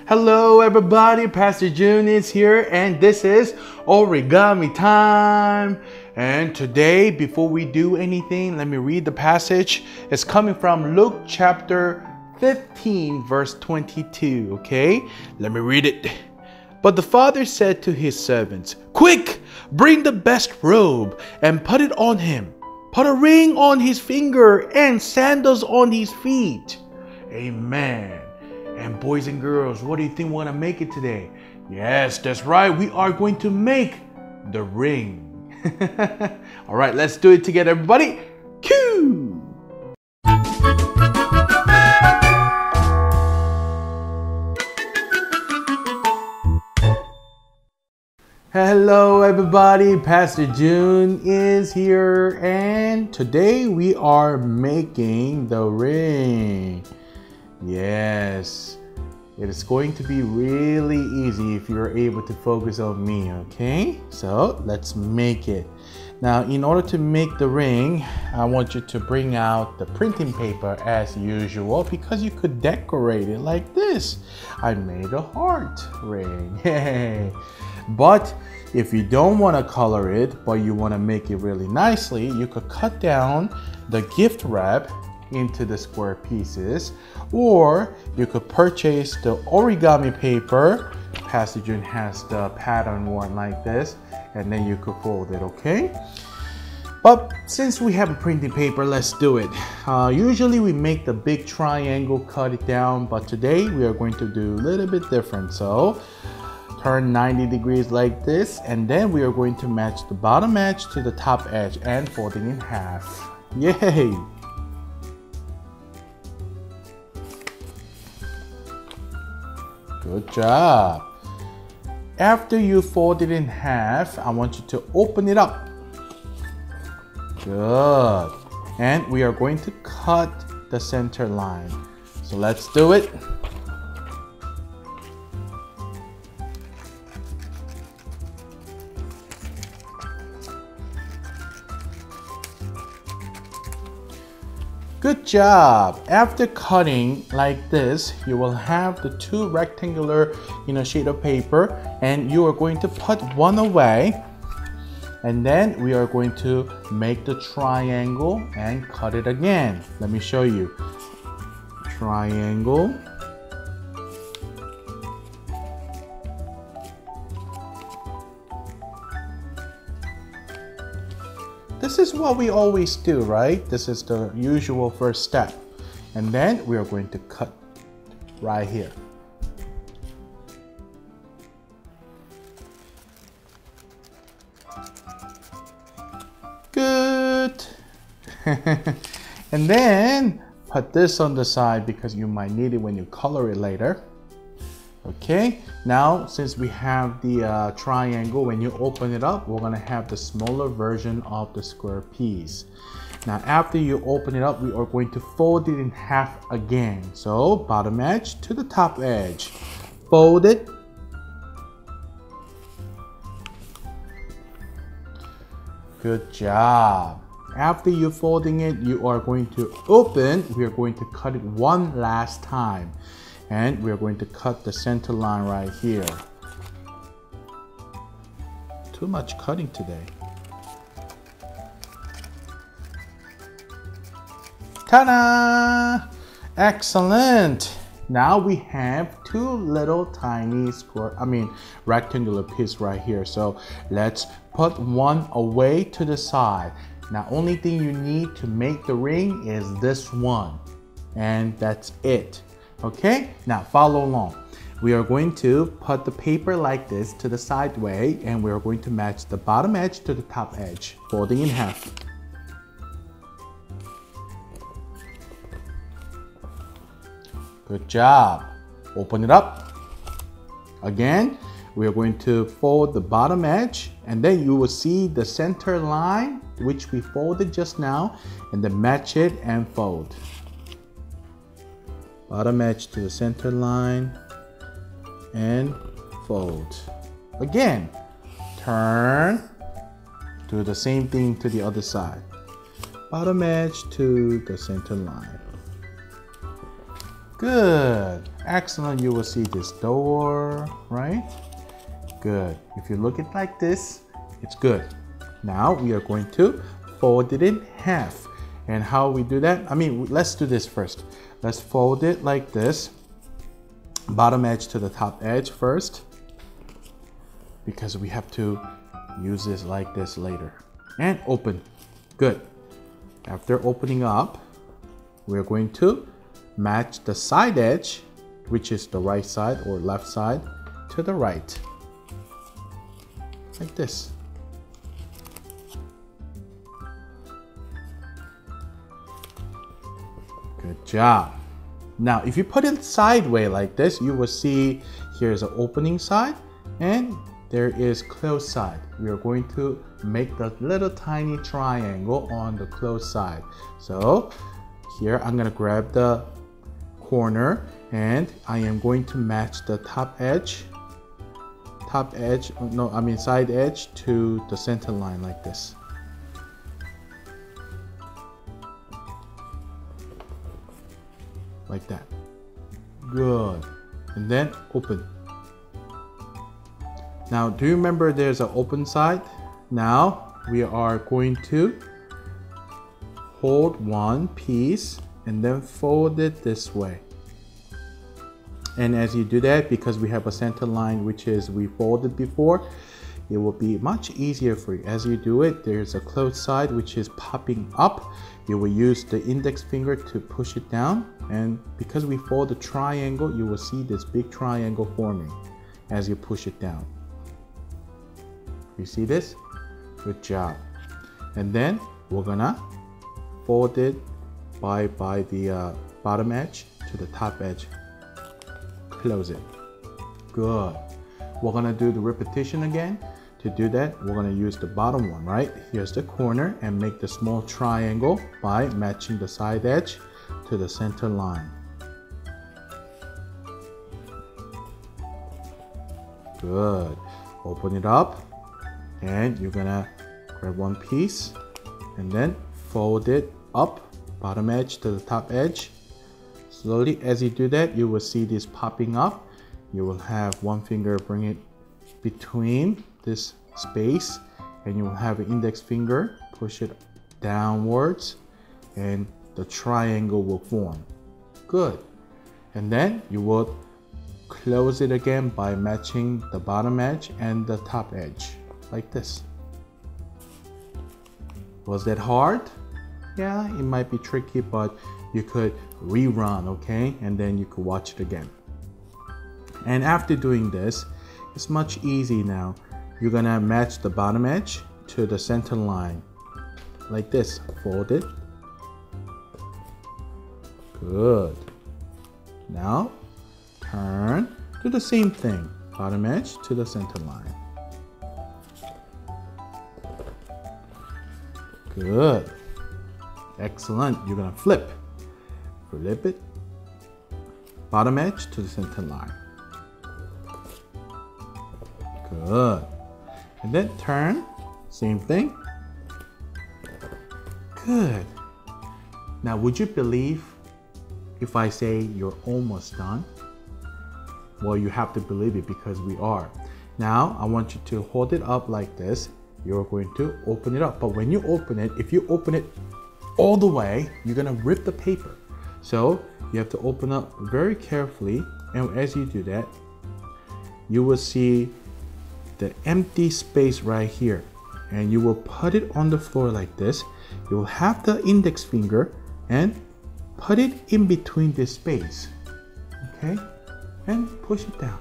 Hello everybody, Pastor Joon is here and this is Origami time. And today, before we do anything, let me read the passage. It's coming from Luke chapter 15 verse 22, okay? Let me read it. But the father said to his servants, "Quick, bring the best robe and put it on him. Put a ring on his finger and sandals on his feet." Amen. And boys and girls, what do you think we're going to make it today? Yes, that's right. We are going to make the ring. All right, let's do it together, everybody. Cue! Hello, everybody. Pastor Joon is here, and today we are making the ring. Yes, it is going to be really easy if you're able to focus on me, okay? So let's make it. Now, in order to make the ring, I want you to bring out the printing paper as usual because you could decorate it like this. I made a heart ring. Yay! But if you don't want to color it, but you want to make it really nicely, you could cut down the gift wrap into the square pieces, or you could purchase the origami paper. Pastor Joon has the pattern one like this, and then you could fold it, okay? But since we have a printing paper, let's do it. Usually we make the big triangle, cut it down, but today we are going to do a little bit different. So turn 90 degrees like this, and then we are going to match the bottom edge to the top edge and folding in half. Yay! Good job. After you fold it in half, I want you to open it up. Good. And we are going to cut the center line. So let's do it. Good job. After cutting like this, you will have the two rectangular, sheet of paper, and you are going to put one away. And then we are going to make the triangle and cut it again. Let me show you. Triangle. This is what we always do, right? This is the usual first step. And then we are going to cut right here. Good. And then put this on the side because you might need it when you color it later. Okay, now since we have the triangle, when you open it up, we're gonna have the smaller version of the square piece. Now after you open it up, we are going to fold it in half again. So bottom edge to the top edge. Fold it. Good job. After you're folding it, you are going to open. We are going to cut it one last time. And we're going to cut the center line right here. Too much cutting today. Ta-da! Excellent! Now we have two little tiny rectangular piece right here. So let's put one away to the side. Now only thing you need to make the ring is this one. And that's it. Okay, now follow along. We are going to put the paper like this to the side way, and we are going to match the bottom edge to the top edge, folding in half. Good job. Open it up. Again, we are going to fold the bottom edge, and then you will see the center line, which we folded just now, and then match it and fold. Bottom edge to the center line and fold. Again, turn, do the same thing to the other side. Bottom edge to the center line. Good. Excellent. You will see this door, right? Good. If you look at it like this, it's good. Now we are going to fold it in half. And how we do that? I mean, let's do this first. Let's fold it like this. Bottom edge to the top edge first, because we have to use this like this later. And open. Good. After opening up, we're going to match the side edge, which is the right side or left side, to the right. Like this. Good job. Now, if you put it sideways like this, you will see here's an opening side and there is closed side. We are going to make the little tiny triangle on the closed side. So here I'm going to grab the corner and I am going to match the side edge to the center line like this. Like that. Good. And then open. Now, do you remember there's an open side? Now we are going to hold one piece and then fold it this way. And as you do that, because we have a center line which is we folded before, it will be much easier for you. As you do it, there's a closed side which is popping up. You will use the index finger to push it down, and because we fold the triangle, you will see this big triangle forming as you push it down. You see this? Good job. And then we're gonna fold it by the bottom edge to the top edge. Close it. Good. We're gonna do the repetition again. To do that, we're gonna use the bottom one, right? Here's the corner and make the small triangle by matching the side edge to the center line. Good. Open it up and you're gonna grab one piece and then fold it up, bottom edge to the top edge. Slowly, as you do that, you will see this popping up. You will have one finger bring it between this space and you will have an index finger push it downwards and the triangle will form. Good. And then you will close it again by matching the bottom edge and the top edge like this. Was that hard? Yeah, it might be tricky, but you could rerun, okay? And then you could watch it again. And after doing this, it's much easy now. You're gonna match the bottom edge to the center line like this. Fold it. Good. Now turn, do the same thing. Bottom edge to the center line. Good. Excellent. You're gonna flip. Flip it. Bottom edge to the center line. Good. And then turn, same thing. Good. Now, would you believe if I say you're almost done? Well, you have to believe it because we are. Now, I want you to hold it up like this. You're going to open it up. But when you open it, if you open it all the way, you're gonna rip the paper. So you have to open up very carefully. And as you do that, you will see the empty space right here, and you will put it on the floor like this. You will have the index finger and put it in between this space, okay? And push it down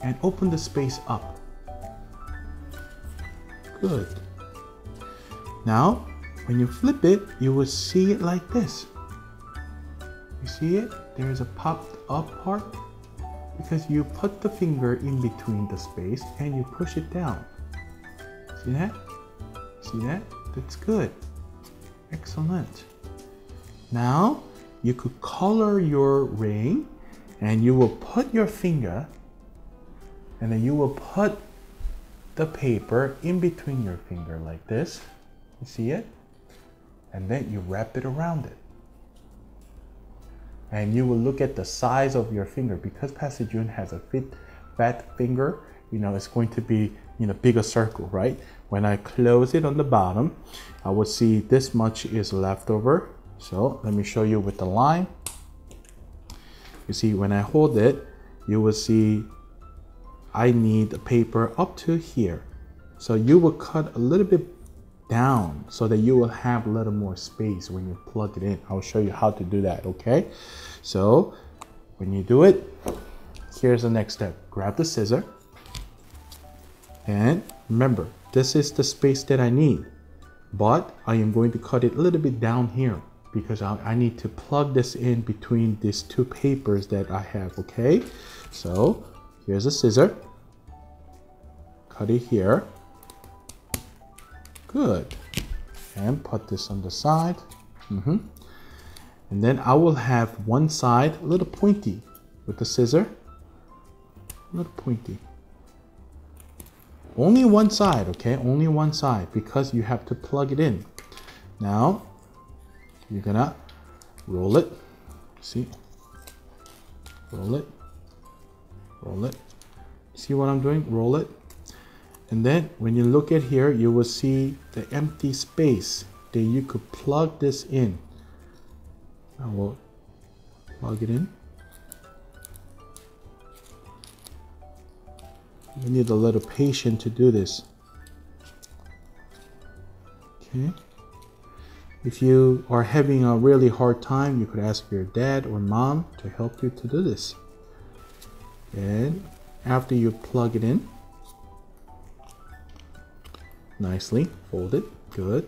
and open the space up. Good. Now when you flip it, you will see it like this. You see it? There is a popped up part, because you put the finger in between the space and you push it down. See that? See that? That's good. Excellent. Now you could color your ring and you will put your finger and then you will put the paper in between your finger like this. You see it? And then you wrap it around it. and you will look at the size of your finger. Because Pastor Joon has a fat finger, it's going to be, bigger circle, right? When I close it on the bottom, I will see this much is left over. So let me show you with the line. You see, when I hold it, you will see I need a paper up to here. So you will cut a little bit down so that you will have a little more space when you plug it in. I'll show you how to do that, okay? So when you do it, here's the next step. Grab the scissor, and remember, this is the space that I need, but I am going to cut it a little bit down here because I need to plug this in between these two papers that I have, okay? So here's a scissor, cut it here. Good. And put this on the side. And then I will have one side a little pointy with the scissor. A little pointy. Only one side, okay? Only one side, because you have to plug it in. Now, you're gonna roll it. See? Roll it. Roll it. See what I'm doing? Roll it. And then when you look at here, you will see the empty space that you could plug this in. I will plug it in. You need a little patience to do this. Okay. If you are having a really hard time, you could ask your dad or mom to help you to do this. And after you plug it in, nicely fold it, good.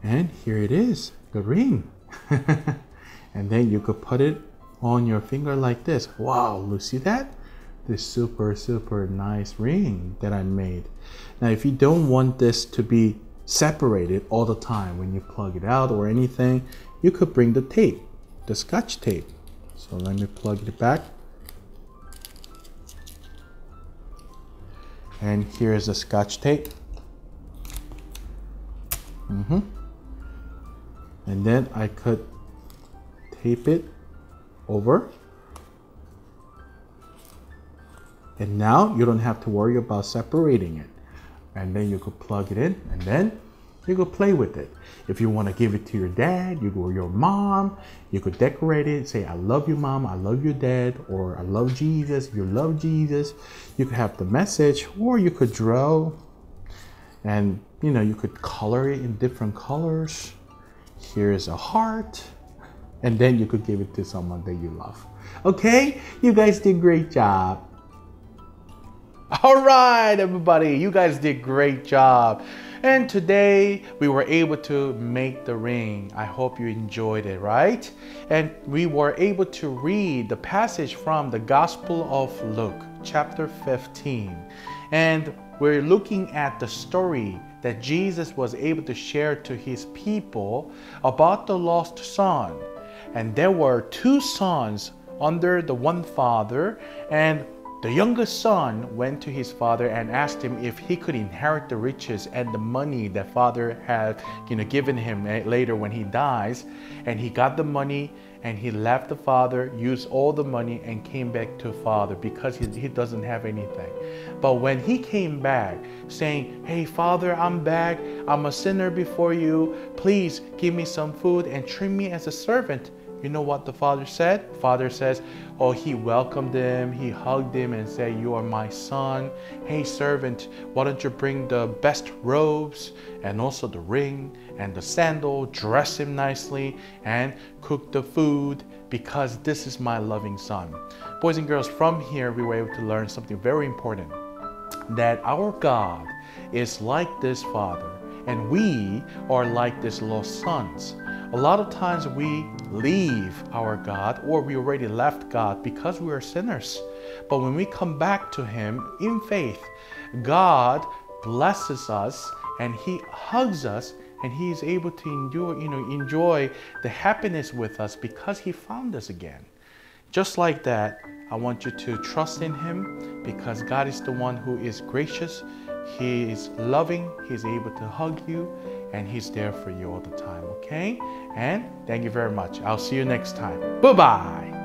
And here it is, the ring. And then you could put it on your finger like this. Wow, you see that? This super nice ring that I made. Now, if you don't want this to be separated all the time when you plug it out or anything, you could bring the tape, the Scotch tape. So let me plug it back. And here's the Scotch tape. And then I could tape it over. And now you don't have to worry about separating it. And then you could plug it in, and then you could play with it. If you want to give it to your dad, or your mom, you could decorate it, say, I love you, mom, I love your dad, or I love Jesus, you love Jesus. You could have the message, or you could draw, and you could color it in different colors. Here's a heart, and then you could give it to someone that you love. Okay, you guys did a great job. All right, everybody, you guys did a great job. And today we were able to make the ring. I hope you enjoyed it, right? And we were able to read the passage from the Gospel of Luke, chapter 15. And we're looking at the story that Jesus was able to share to his people about the lost son. And there were two sons under the one father, and the youngest son went to his father and asked him if he could inherit the riches and the money that father had given him later when he dies. And he got the money and he left the father, used all the money, and came back to father because he doesn't have anything. But when he came back saying, hey father, I'm back, I'm a sinner before you, please give me some food and treat me as a servant, you know what the father said? Father says, oh, he welcomed him, he hugged him and said, you are my son. Hey servant, why don't you bring the best robes and also the ring and the sandal, dress him nicely and cook the food because this is my loving son. Boys and girls, from here we were able to learn something very important, that our God is like this father and we are like this lost sons. A lot of times we leave our God, or we already left God because we are sinners. But when we come back to him in faith, God blesses us and he hugs us and he is able to enjoy the happiness with us because he found us again. Just like that, I want you to trust in him because God is the one who is gracious, He is loving, He's able to hug you, and He's there for you all the time, okay? And thank you very much. I'll see you next time. Bye-bye.